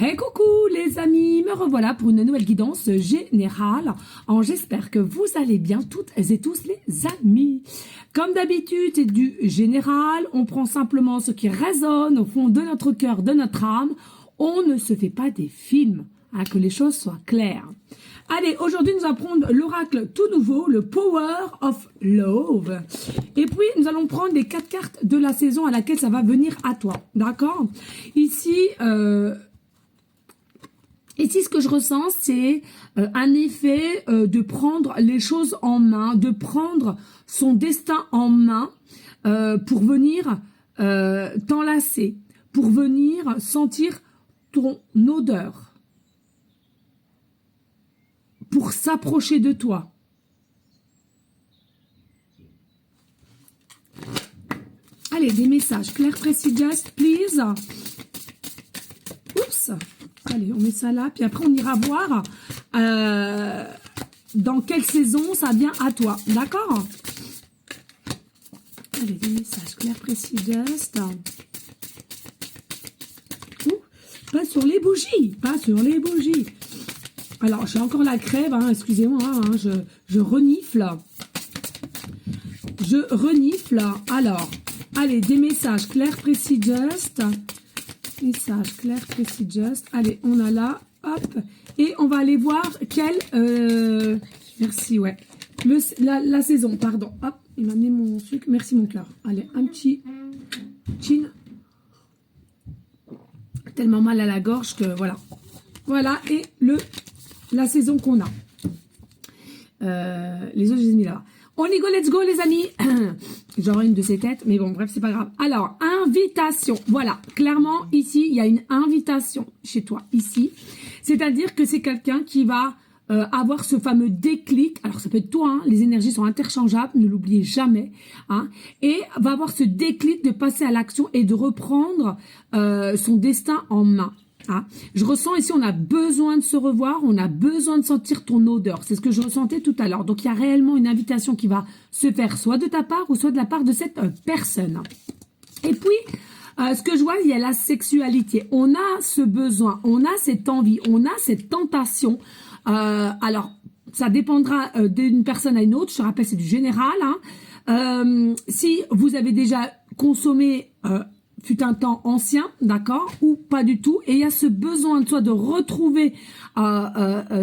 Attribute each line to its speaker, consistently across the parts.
Speaker 1: Hey coucou les amis, me revoilà pour une nouvelle guidance générale. J'espère que vous allez bien toutes et tous les amis. Comme d'habitude, c'est du général, on prend simplement ce qui résonne au fond de notre cœur, de notre âme. On ne se fait pas des films, que les choses soient claires. Allez, aujourd'hui nous allons prendre l'oracle tout nouveau, le Power of Love. Et puis nous allons prendre les 4 cartes de la saison à laquelle ça va venir à toi, d'accord? Ici, ce que je ressens, c'est un effet de prendre les choses en main, de prendre son destin en main pour venir t'enlacer, pour venir sentir ton odeur, pour s'approcher de toi. Allez, des messages clairs, précis, just, please. Oups. Allez, on met ça là, puis après on ira voir dans quelle saison ça vient à toi, d'accord? Allez, des messages clairs, précis, just. Pas sur les bougies, pas sur les bougies. Alors, j'ai encore la crève, excusez-moi, je renifle. Je renifle. Alors, allez, des messages clairs, précis, just. Message clair, précis, just. Allez, on a là, hop. Et on va aller voir quelle... merci, ouais. La saison, pardon. Hop, il m'a amené mon sucre. Merci, mon cœur. Allez, un petit chin. Tellement mal à la gorge que voilà. Voilà, et la saison qu'on a. Les autres, je les ai mis là. On y go, let's go les amis. J'aurai une de ces têtes, mais bon, bref, c'est pas grave. Alors, invitation. Voilà, clairement, ici, il y a une invitation chez toi, ici. C'est-à-dire que c'est quelqu'un qui va avoir ce fameux déclic. Alors, ça peut être toi, les énergies sont interchangeables, ne l'oubliez jamais. Et va avoir ce déclic de passer à l'action et de reprendre son destin en main. Je ressens ici, on a besoin de se revoir, on a besoin de sentir ton odeur. C'est ce que je ressentais tout à l'heure. Donc, il y a réellement une invitation qui va se faire soit de ta part ou soit de la part de cette personne. Et puis, ce que je vois, il y a la sexualité. On a ce besoin, on a cette envie, on a cette tentation. Alors, ça dépendra d'une personne à une autre. Je te rappelle, c'est du général. Si vous avez déjà consommé... fut un temps ancien, d'accord, ou pas du tout, et il y a ce besoin de toi de retrouver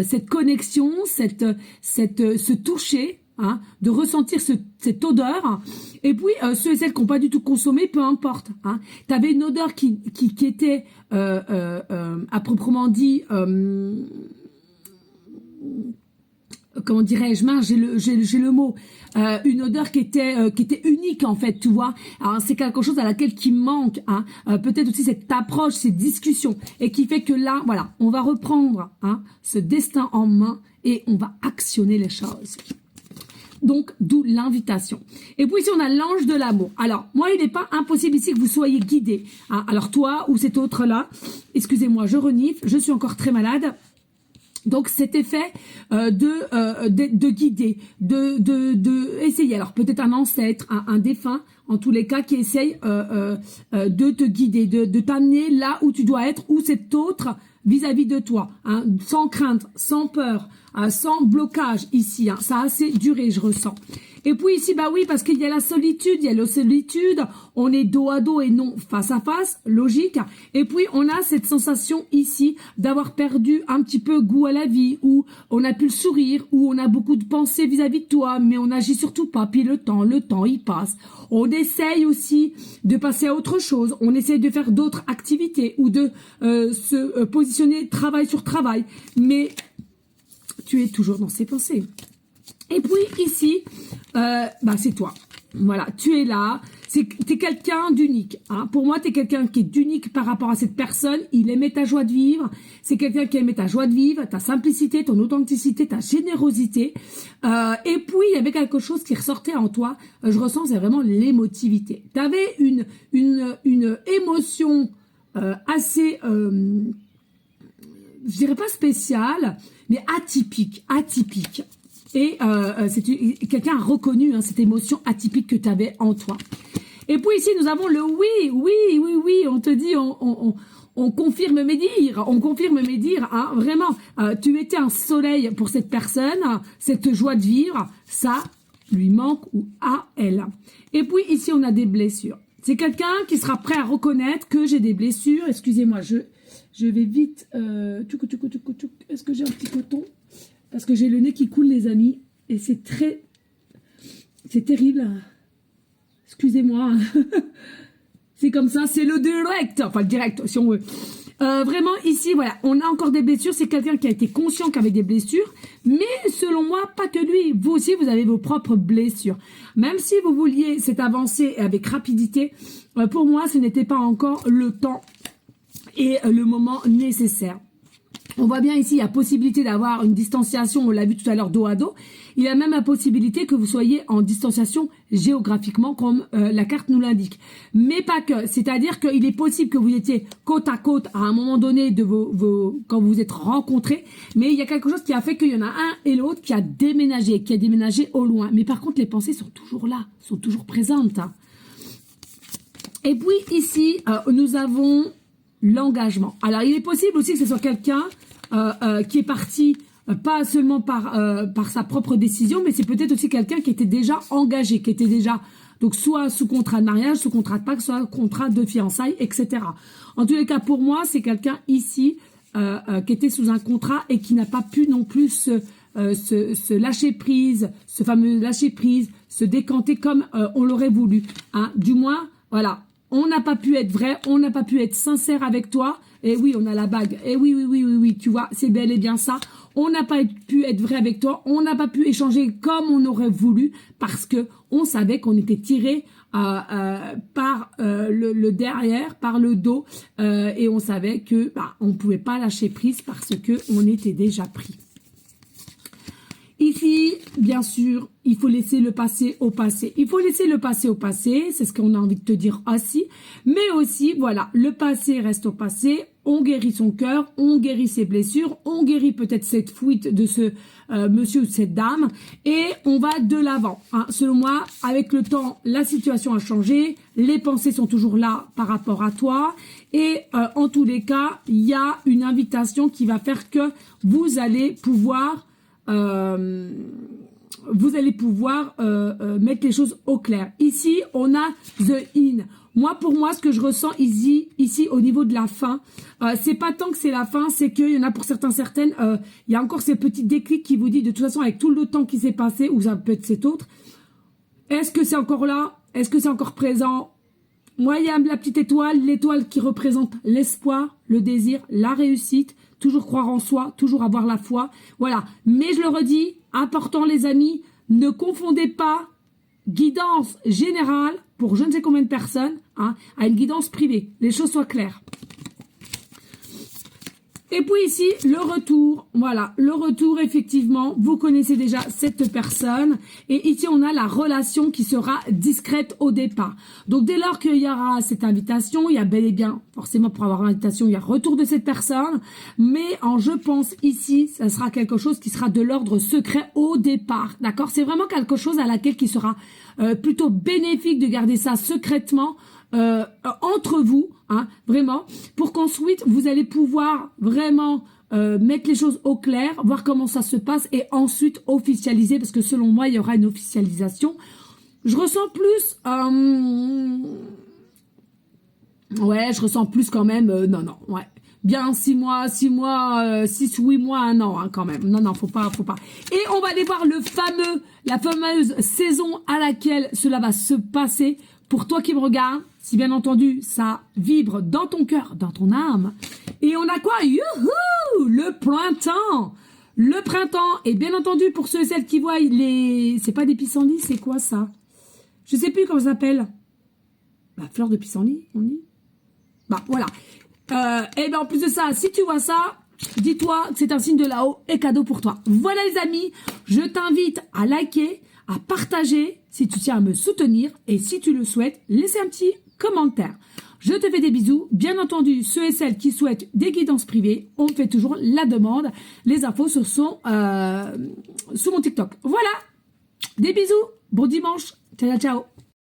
Speaker 1: cette connexion, ce toucher, de ressentir cette odeur, et puis ceux et celles qui n'ont pas du tout consommé, peu importe. Tu avais une odeur qui était, à proprement dit, comment dirais-je, j'ai le mot, une odeur qui était unique en fait, tu vois. Alors c'est quelque chose à laquelle qui manque, peut-être aussi cette approche, cette discussion, et qui fait que là, voilà, on va reprendre ce destin en main et on va actionner les choses. Donc, d'où l'invitation. Et puis ici, on a l'ange de l'amour. Alors, moi, il n'est pas impossible ici que vous soyez guidés. Alors toi ou cet autre-là, excusez-moi, je renifle, je suis encore très malade. Donc cet effet de guider, de essayer, alors peut-être un ancêtre, un défunt, en tous les cas, qui essaye de te guider, de t'amener là où tu dois être, ou cet autre vis-à-vis de toi, sans crainte, sans peur, sans blocage ici, ça a assez duré, je ressens. Et puis ici, bah oui, parce qu'il y a la solitude, on est dos à dos et non face à face, logique. Et puis on a cette sensation ici d'avoir perdu un petit peu goût à la vie, où on a plus le sourire, où on a beaucoup de pensées vis-à-vis de toi, mais on n'agit surtout pas, puis le temps il passe. On essaye aussi de passer à autre chose, on essaye de faire d'autres activités, ou de se positionner travail sur travail, mais tu es toujours dans ces pensées. Et puis ici, c'est toi. Voilà, tu es là. T'es quelqu'un d'unique. Pour moi, t'es quelqu'un qui est d'unique par rapport à cette personne. Il aimait ta joie de vivre. C'est quelqu'un qui aimait ta joie de vivre, ta simplicité, ton authenticité, ta générosité. Et puis, il y avait quelque chose qui ressortait en toi. Je ressens, c'est vraiment l'émotivité. T'avais une émotion assez... je dirais pas spéciale, mais atypique. Et quelqu'un a reconnu cette émotion atypique que tu avais en toi. Et puis ici, nous avons le oui. On te dit, on confirme mes dires, hein, vraiment. Tu étais un soleil pour cette personne, cette joie de vivre, ça lui manque ou à elle. Et puis ici, on a des blessures. C'est quelqu'un qui sera prêt à reconnaître que j'ai des blessures. Excusez-moi, je vais vite. Est-ce que j'ai un petit coton? Parce que j'ai le nez qui coule, les amis. Et c'est terrible. Excusez-moi. C'est comme ça, c'est le direct. Enfin, le direct, si on veut. Vraiment, ici, voilà, on a encore des blessures. C'est quelqu'un qui a été conscient qu'il avait des blessures. Mais selon moi, pas que lui. Vous aussi, vous avez vos propres blessures. Même si vous vouliez cette avancée avec rapidité, pour moi, ce n'était pas encore le temps et le moment nécessaire. On voit bien ici, il y a possibilité d'avoir une distanciation, on l'a vu tout à l'heure, dos à dos. Il y a même la possibilité que vous soyez en distanciation géographiquement, comme la carte nous l'indique. Mais pas que, c'est-à-dire qu'il est possible que vous étiez côte à côte à un moment donné de quand vous vous êtes rencontrés, mais il y a quelque chose qui a fait qu'il y en a un et l'autre qui a déménagé au loin. Mais par contre, les pensées sont toujours là, sont toujours présentes. Et puis ici, nous avons l'engagement. Alors, il est possible aussi que ce soit quelqu'un qui est parti pas seulement par sa propre décision, mais c'est peut-être aussi quelqu'un qui était déjà engagé, qui était déjà donc soit sous contrat de mariage, sous contrat de pacte, soit contrat de fiançailles, etc. En tous les cas, pour moi, c'est quelqu'un ici qui était sous un contrat et qui n'a pas pu non plus se lâcher prise, ce fameux lâcher prise, se décanter comme on l'aurait voulu. Hein. Du moins, voilà. On n'a pas pu être vrai, on n'a pas pu être sincère avec toi. Et oui, on a la bague. Et oui, tu vois, c'est bel et bien ça. On n'a pas pu être vrai avec toi, on n'a pas pu échanger comme on aurait voulu parce que on savait qu'on était tiré par le derrière, par le dos, et on savait que on pouvait pas lâcher prise parce que on était déjà pris. Ici, bien sûr, il faut laisser le passé au passé. Il faut laisser le passé au passé, c'est ce qu'on a envie de te dire aussi. Mais aussi, voilà, le passé reste au passé. On guérit son cœur, on guérit ses blessures, on guérit peut-être cette fuite de ce monsieur ou de cette dame. Et on va de l'avant. Hein. Selon moi, avec le temps, la situation a changé. Les pensées sont toujours là par rapport à toi. Et en tous les cas, il y a une invitation qui va faire que vous allez pouvoir mettre les choses au clair. Ici, on a The In. Pour moi, ce que je ressens ici au niveau de la fin, c'est pas tant que c'est la fin, c'est qu'il y en a pour certaines, il y a encore ces petits déclics qui vous disent, de toute façon, avec tout le temps qui s'est passé, ou ça peut être cet autre, est-ce que c'est encore là? Est-ce que c'est encore présent? Moi, il y a la petite étoile, l'étoile qui représente l'espoir, le désir, la réussite, toujours croire en soi, toujours avoir la foi. Voilà. Mais je le redis, important les amis, ne confondez pas guidance générale pour je ne sais combien de personnes à une guidance privée. Les choses soient claires. Et puis ici, le retour. Voilà, le retour, effectivement, vous connaissez déjà cette personne. Et ici, on a la relation qui sera discrète au départ. Donc, dès lors qu'il y aura cette invitation, il y a bel et bien, forcément, pour avoir l'invitation, il y a retour de cette personne. Mais, je pense, ici, ça sera quelque chose qui sera de l'ordre secret au départ. D'accord? C'est vraiment quelque chose à laquelle qui sera plutôt bénéfique de garder ça secrètement entre vous, vraiment, pour qu'ensuite vous allez pouvoir vraiment mettre les choses au clair, voir comment ça se passe et ensuite officialiser, parce que selon moi il y aura une officialisation. Je ressens plus je ressens plus quand même bien 6 mois, 8 mois, 1 an quand même. Non, faut pas. Et on va aller voir la fameuse saison à laquelle cela va se passer. Pour toi qui me regardes, si bien entendu, ça vibre dans ton cœur, dans ton âme. Et on a quoi? Youhou! Le printemps! Le printemps, et bien entendu, pour ceux et celles qui voient c'est pas des pissenlits, c'est quoi ça? Je sais plus comment ça s'appelle. Fleur de pissenlit, on dit? Voilà. Et bien en plus de ça, si tu vois ça, dis-toi que c'est un signe de là-haut et cadeau pour toi. Voilà les amis, je t'invite à liker, à partager si tu tiens à me soutenir et si tu le souhaites, laissez un petit commentaire. Je te fais des bisous. Bien entendu, ceux et celles qui souhaitent des guidances privées, on me fait toujours la demande. Les infos ce sont sous mon TikTok. Voilà, des bisous, bon dimanche, ciao ciao.